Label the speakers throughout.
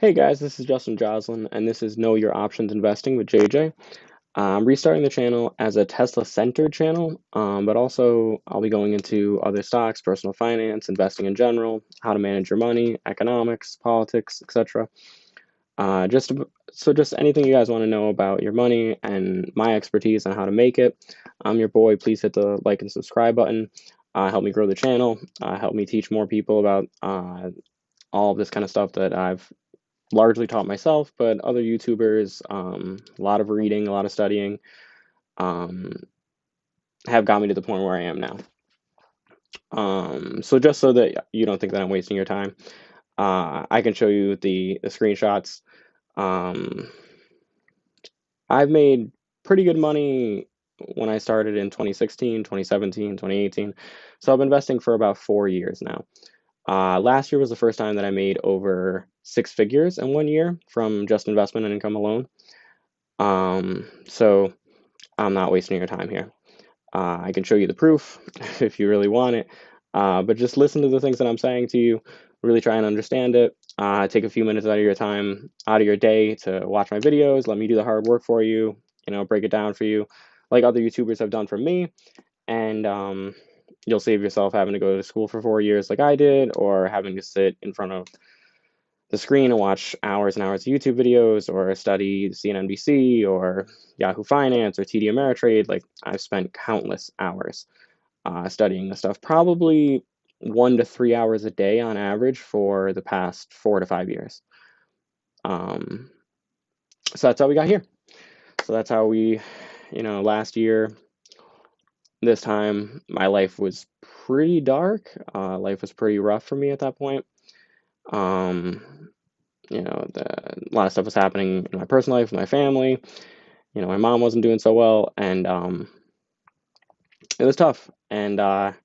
Speaker 1: Hey guys, this is Justin Joslin, and this is Know Your Options Investing with JJ. I'm restarting the channel as a Tesla-centered channel, but also I'll be going into other stocks, personal finance, investing in general, how to manage your money, economics, politics, etc. Just anything you guys want to know about your money and my expertise on how to make it. I'm your boy. Please hit the like and subscribe button. Help me grow the channel. Help me teach more people about all of this kind of stuff that I've largely taught myself, but other YouTubers, a lot of reading, a lot of studying, um, have got me to the point where I am now. So just so that you don't think that I'm wasting your time, I can show you the screenshots. Um, I've made pretty good money when I started in 2016, 2017, 2018. So I've been investing for about 4 years now. Last year was the first time that I made over six figures in 1 year from just investment and income alone. So I'm not wasting your time here. I can show you the proof if you really want it, but just listen to the things that I'm saying to you. Really try and understand it. Take a few minutes out of your time, out of your day to watch my videos. Let me do the hard work for you. Break it down for you, like other YouTubers have done for me, and you'll save yourself having to go to school for 4 years like I did, or having to sit in front of the screen and watch hours and hours of YouTube videos or study CNBC or Yahoo Finance or TD Ameritrade. Like I've spent countless hours studying this stuff, probably 1 to 3 hours a day on average for the past 4 to 5 years. Um, so that's how we got here. So that's how last year, this time, my life was pretty dark. Life was pretty rough for me at that point. Um, a lot of stuff was happening in my personal life with my family. My mom wasn't doing so well, and it was tough. And I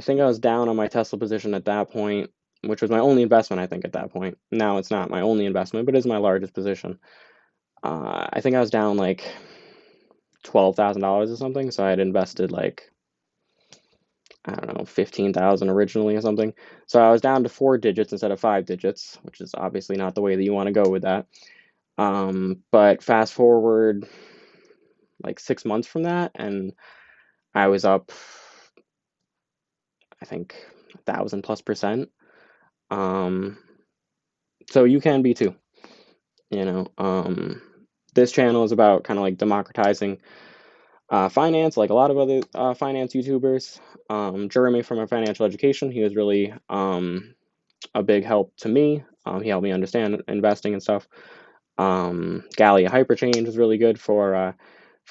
Speaker 1: think I was down on my Tesla position at that point, which was my only investment, I think, at that point. Now it's not my only investment, but it is my largest position. I think I was down like $12,000 or something. So I had invested like, I don't know, 15,000 originally or something. So I was down to 4 digits instead of 5 digits, which is obviously not the way that you want to go with that. But fast forward like 6 months from that, and I was up, I think, 1,000+%. Um, so you can be too. You know, this channel is about kind of like democratizing finance, like a lot of other finance YouTubers. Jeremy from our financial education, he was really a big help to me. He helped me understand investing and stuff. Gallia Hyperchange is really good for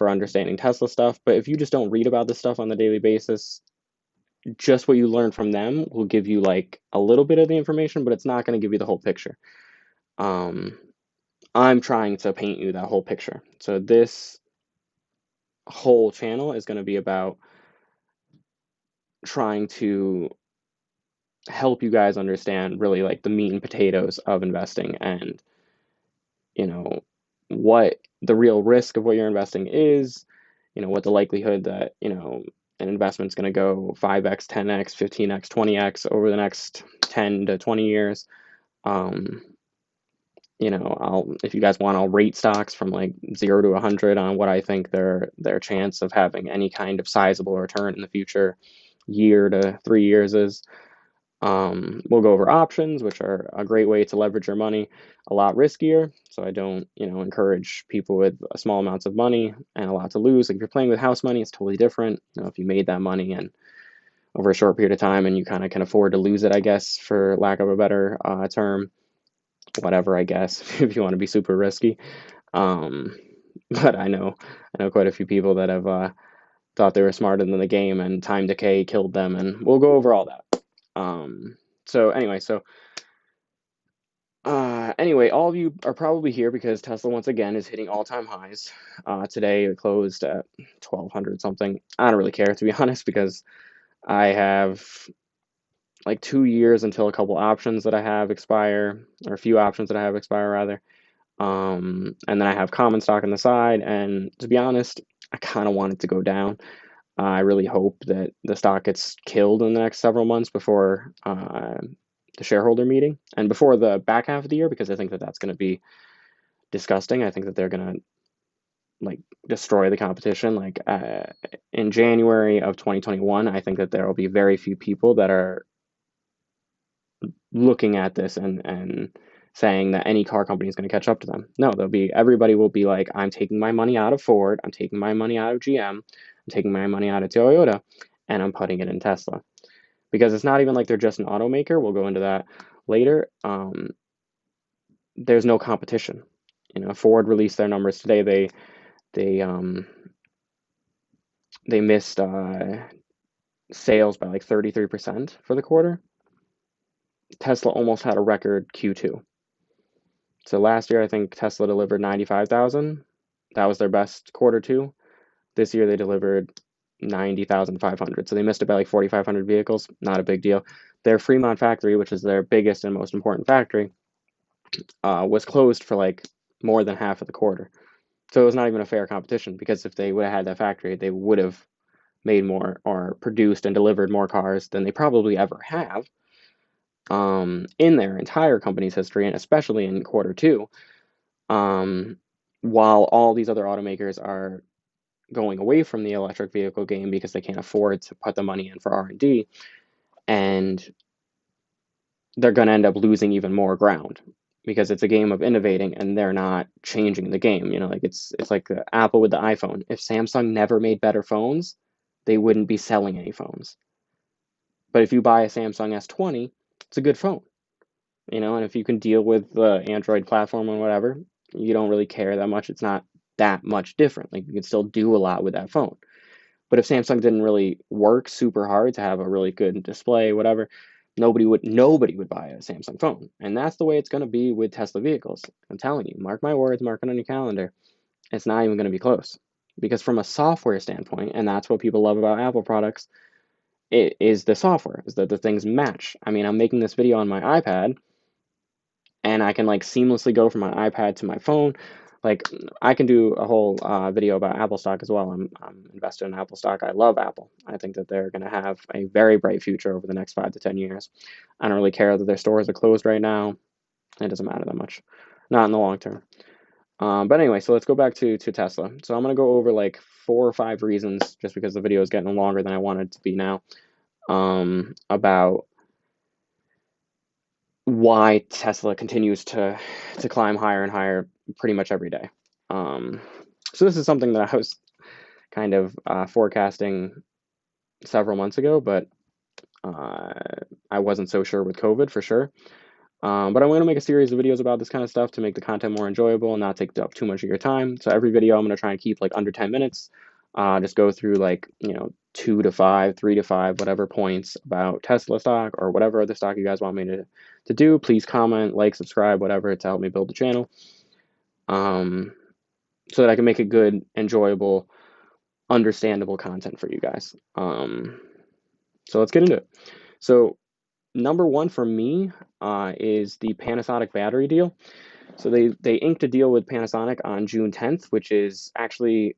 Speaker 1: understanding Tesla stuff. But if you just don't read about this stuff on the daily basis, just what you learn from them will give you like a little bit of the information, but it's not going to give you the whole picture. I'm trying to paint you that whole picture. So this whole channel is going to be about trying to help you guys understand really like the meat and potatoes of investing, and what the real risk of what you're investing is, what the likelihood that an investment's going to go 5x, 10x, 15x, 20x over the next 10 to 20 years. um if you guys want, I'll rate stocks from like 0 to 100 on what I think their chance of having any kind of sizable return in the future year to 3 years is. We'll go over options, which are a great way to leverage your money, a lot riskier. So I don't, encourage people with small amounts of money and a lot to lose. Like if you're playing with house money, it's totally different. If you made that money and over a short period of time and you kind of can afford to lose it, I guess, for lack of a better term, whatever, I guess, if you want to be super risky. Um, but I know quite a few people that have thought they were smarter than the game, and time decay killed them, and we'll go over all that. So anyway, all of you are probably here because Tesla once again is hitting all-time highs. Today it closed at 1,200 something. I don't really care, to be honest, because I have like 2 years until a couple options that I have expire, or a few options that I have expire rather. And then I have common stock on the side, and to be honest, I kind of want it to go down. I really hope that the stock gets killed in the next several months before shareholder meeting and before the back half of the year, because I think that that's going to be disgusting. I think that they're going to like destroy the competition. Like in January of 2021, I think that there will be very few people that are looking at this and saying that any car company is going to catch up to them. No, everybody will be like, I'm taking my money out of Ford, I'm taking my money out of GM, I'm taking my money out of Toyota, and I'm putting it in Tesla. Because it's not even like they're just an automaker. We'll go into that later. There's no competition. Ford released their numbers today. They missed sales by like 33% for the quarter. Tesla almost had a record Q2. So last year, I think Tesla delivered 95,000. That was their best quarter two. This year, they delivered 90,500. So they missed it by like 4,500 vehicles. Not a big deal. Their Fremont factory, which is their biggest and most important factory, was closed for like more than half of the quarter. So it was not even a fair competition, because if they would have had that factory, they would have made more or produced and delivered more cars than they probably ever have in their entire company's history, and especially in quarter two, while all these other automakers are going away from the electric vehicle game because they can't afford to put the money in for R&D, and they're going to end up losing even more ground because it's a game of innovating and they're not changing the game. Like it's like Apple with the iPhone. If Samsung never made better phones, they wouldn't be selling any phones. But if you buy a Samsung S20, it's a good phone. And if you can deal with the Android platform and whatever, you don't really care that much. It's not that much different. Like, you can still do a lot with that phone. But if Samsung didn't really work super hard to have a really good display, whatever, nobody would buy a Samsung phone. And that's the way it's going to be with Tesla vehicles. I'm telling you, mark my words, mark it on your calendar. It's not even going to be close. Because from a software standpoint, and that's what people love about Apple products, it is the software, is that the things match. I mean, I'm making this video on my iPad, and I can like seamlessly go from my iPad to my phone. Like, I can do a whole video about Apple stock as well. I'm invested in Apple stock. I love Apple. I think that they're going to have a very bright future over the next 5 to 10 years. I don't really care that their stores are closed right now. It doesn't matter that much, not in the long term. But anyway, so let's go back to Tesla. So I'm going to go over like 4 or 5 reasons, just because the video is getting longer than I want it to be now, about why Tesla continues to climb higher and higher pretty much every day. So this is something that I was kind of forecasting several months ago, but I wasn't so sure with COVID for sure. But I'm going to make a series of videos about this kind of stuff to make the content more enjoyable and not take up too much of your time. So every video I'm going to try and keep like under 10 minutes. Just go through like, 2 to 5, 3 to 5, whatever points about Tesla stock or whatever other stock you guys want me to do. Please comment, like, subscribe, whatever, to help me build the channel. So that I can make a good, enjoyable, understandable content for you guys. So let's get into it. So number one for me is the Panasonic battery deal. So they inked a deal with Panasonic on June 10th, which is actually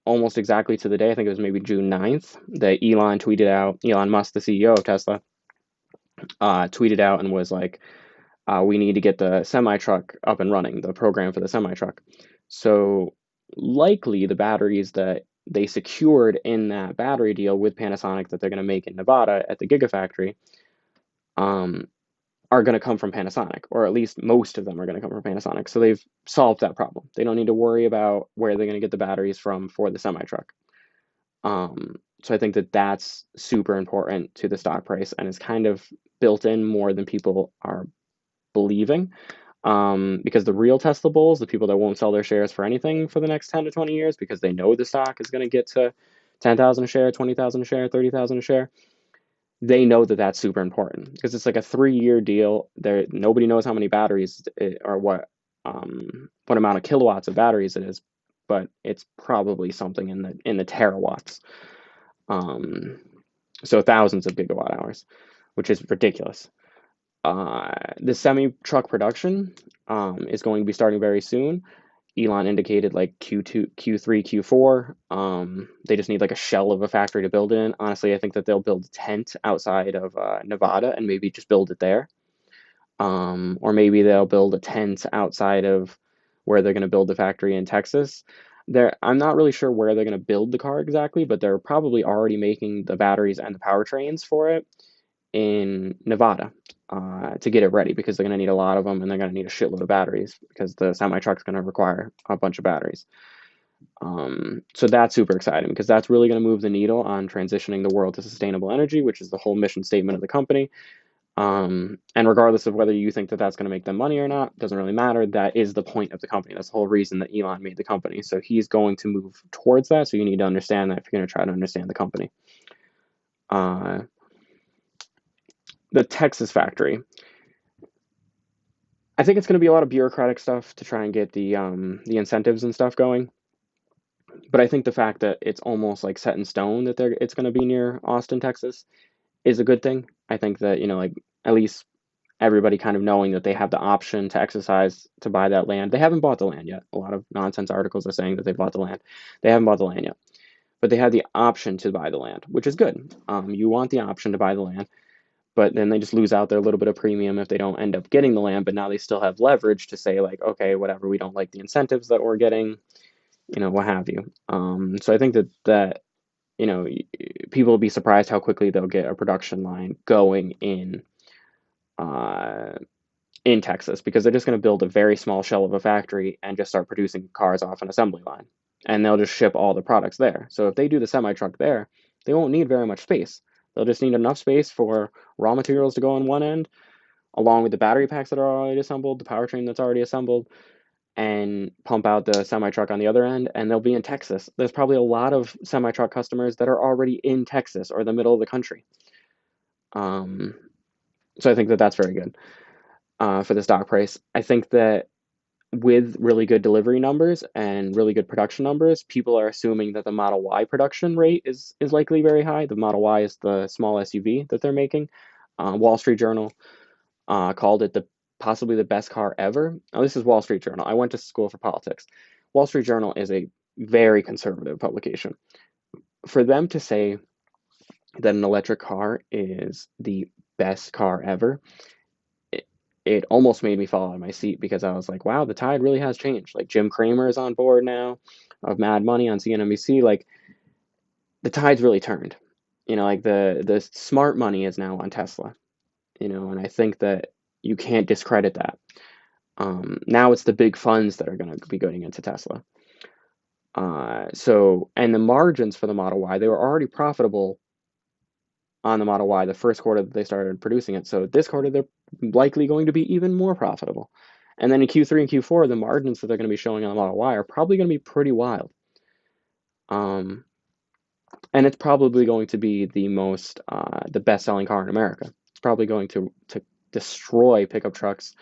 Speaker 1: almost exactly to the day. I think it was maybe June 9th that Elon tweeted out. Elon Musk, the CEO of Tesla, tweeted out and was like, we need to get the semi-truck up and running, the program for the semi-truck. So likely the batteries that they secured in that battery deal with Panasonic that they're going to make in Nevada at the Gigafactory are going to come from Panasonic, or at least most of them are going to come from Panasonic. So they've solved that problem. They don't need to worry about where they're going to get the batteries from for the semi-truck. So I think that that's super important to the stock price, and is kind of built in more than people are believing. Because the real Tesla bulls, the people that won't sell their shares for anything for the next 10 to 20 years because they know the stock is going to get to 10,000 a share, 20,000 a share, 30,000 a share, they know that that's super important because it's like a 3-year deal. Nobody knows how many batteries or what amount of kilowatts of batteries it is, but it's probably something in the terawatts. So thousands of gigawatt hours, which is ridiculous. The semi-truck production is going to be starting very soon. Elon indicated like Q2, Q3, Q4. They just need like a shell of a factory to build it in. Honestly, I think that they'll build a tent outside of Nevada and maybe just build it there. Or maybe they'll build a tent outside of where they're going to build the factory in Texas. I'm not really sure where they're going to build the car exactly, but they're probably already making the batteries and the powertrains for it in Nevada to get it ready, because they're going to need a lot of them, and they're going to need a shitload of batteries because the semi truck's going to require a bunch of batteries. So that's super exciting, because that's really going to move the needle on transitioning the world to sustainable energy, which is the whole mission statement of the company. And regardless of whether you think that that's going to make them money or not, doesn't really matter. That is the point of the company. That's the whole reason that Elon made the company. So he's going to move towards that. So you need to understand that if you're going to try to understand the company. The Texas factory, I think it's going to be a lot of bureaucratic stuff to try and get the incentives and stuff going. But I think the fact that it's almost like set in stone that it's going to be near Austin, Texas, is a good thing. I think that, like, at least everybody kind of knowing that they have the option to exercise to buy that land. They haven't bought the land yet. A lot of nonsense articles are saying that they bought the land. They haven't bought the land yet, but they have the option to buy the land, which is good. You want the option to buy the land, but then they just lose out their little bit of premium if they don't end up getting the land. But now they still have leverage to say, like, okay, whatever, we don't like the incentives that we're getting, what have you. So I think that people will be surprised how quickly they'll get a production line going in Texas, because they're just going to build a very small shell of a factory and just start producing cars off an assembly line, and they'll just ship all the products there. So if they do the semi truck there, they won't need very much space. They'll just need enough space for raw materials to go on one end, along with the battery packs that are already assembled, the powertrain that's already assembled, and pump out the semi truck on the other end, and they'll be in Texas. There's probably a lot of semi truck customers that are already in Texas or the middle of the country. So I think that that's very good for the stock price. I think that with really good delivery numbers and really good production numbers, people are assuming that the Model Y production rate is likely very high. The Model Y is the small SUV that they're making. Wall Street Journal called it possibly the best car ever. Now, this is Wall Street Journal. I went to school for politics. Wall Street Journal is a very conservative publication. For them to say that an electric car is the best car ever, it almost made me fall out of my seat, because I was like, wow, the tide really has changed. Like, Jim Cramer is on board now of Mad Money on CNBC. Like, the tide's really turned. Like, the smart money is now on Tesla. And I think that you can't discredit that. Now it's the big funds that are going to be going into Tesla. And the margins for the Model Y, they were already profitable on the Model Y the first quarter that they started producing it. So this quarter, they're likely going to be even more profitable. And then in Q3 and Q4, the margins that they're going to be showing on the Model Y are probably going to be pretty wild. And it's probably going to be the best-selling car in America. It's probably going to destroy pickup trucks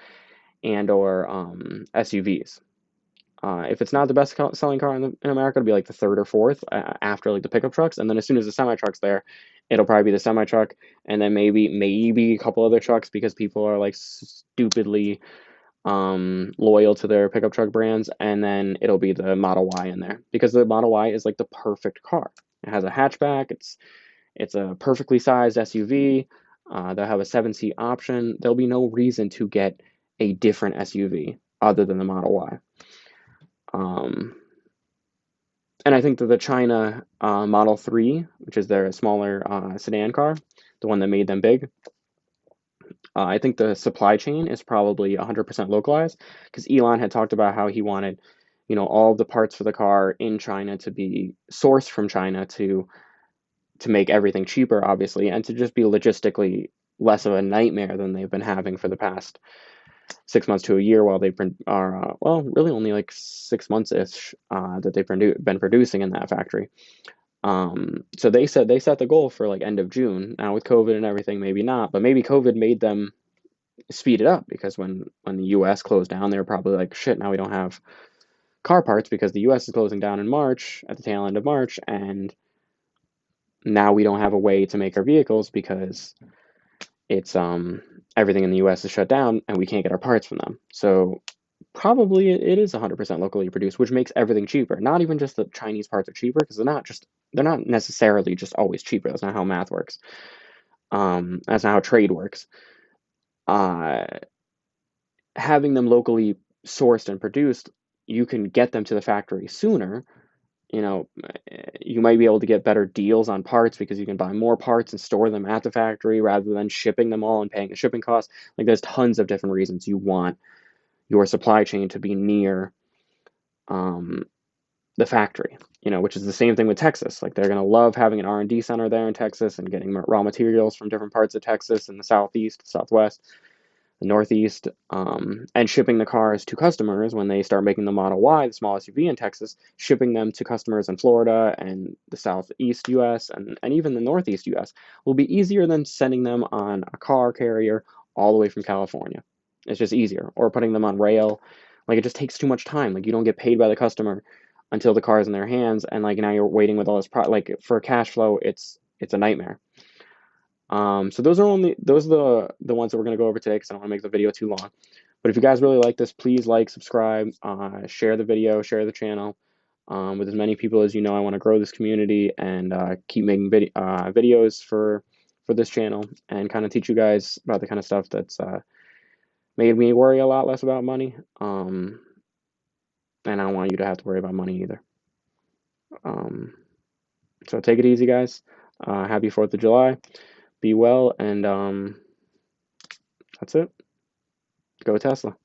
Speaker 1: and/or SUVs. If it's not the best-selling car in America, it'll be like the third or fourth after like the pickup trucks. And then as soon as the semi truck's there, it'll probably be the semi truck, and then maybe a couple other trucks, because people are like stupidly loyal to their pickup truck brands. And then it'll be the Model Y in there, because the Model Y is like the perfect car. It has a hatchback. It's a perfectly sized SUV. They'll have a 7-seat option. There'll be no reason to get a different SUV other than the Model Y. And I think that the China Model 3, which is their smaller sedan car, the one that made them big, I think the supply chain is probably 100% localized, because Elon had talked about how he wanted, all of the parts for the car in China to be sourced from China to make everything cheaper, obviously, and to just be logistically less of a nightmare than they've been having for the past 6 months to a year, while they've been really only like 6 months ish that they've been producing in that factory. So they set the goal for like end of June. Now with COVID and everything, maybe not, but maybe COVID made them speed it up, because when the US closed down, they were probably like, shit, now we don't have car parts because the US is closing down in March, at the tail end of March, and now we don't have a way to make our vehicles because it's everything in the US is shut down and we can't get our parts from them. So probably it is 100% locally produced, which makes everything cheaper. Not even just the Chinese parts are cheaper, because they're not necessarily just always cheaper. That's not how math works. That's not how trade works. having them locally sourced and produced, you can get them to the factory sooner. You know, you might be able to get better deals on parts because you can buy more parts and store them at the factory rather than shipping them all and paying the shipping costs. Like, there's tons of different reasons you want your supply chain to be near um, the factory, which is the same thing with Texas. Like, they're going to love having an R&D center there in Texas and getting raw materials from different parts of Texas in the southeast, southwest, the northeast, and shipping the cars to customers when they start making the Model Y, the small SUV in Texas, shipping them to customers in Florida and the southeast US and even the northeast US will be easier than sending them on a car carrier all the way from California. It's just easier. Or putting them on rail. Like, it just takes too much time. Like, you don't get paid by the customer until the car is in their hands, and like now you're waiting with all this like, for cash flow, it's a nightmare. So those are the ones that we're going to go over today because I don't want to make the video too long. But if you guys really like this, please like, subscribe, share the video, share the channel with as many people as you know. I want to grow this community and keep making videos for this channel and kind of teach you guys about the kind of stuff that's made me worry a lot less about money. And I don't want you to have to worry about money either. So take it easy, guys. Happy 4th of July. Be well, and that's it. Go Tesla.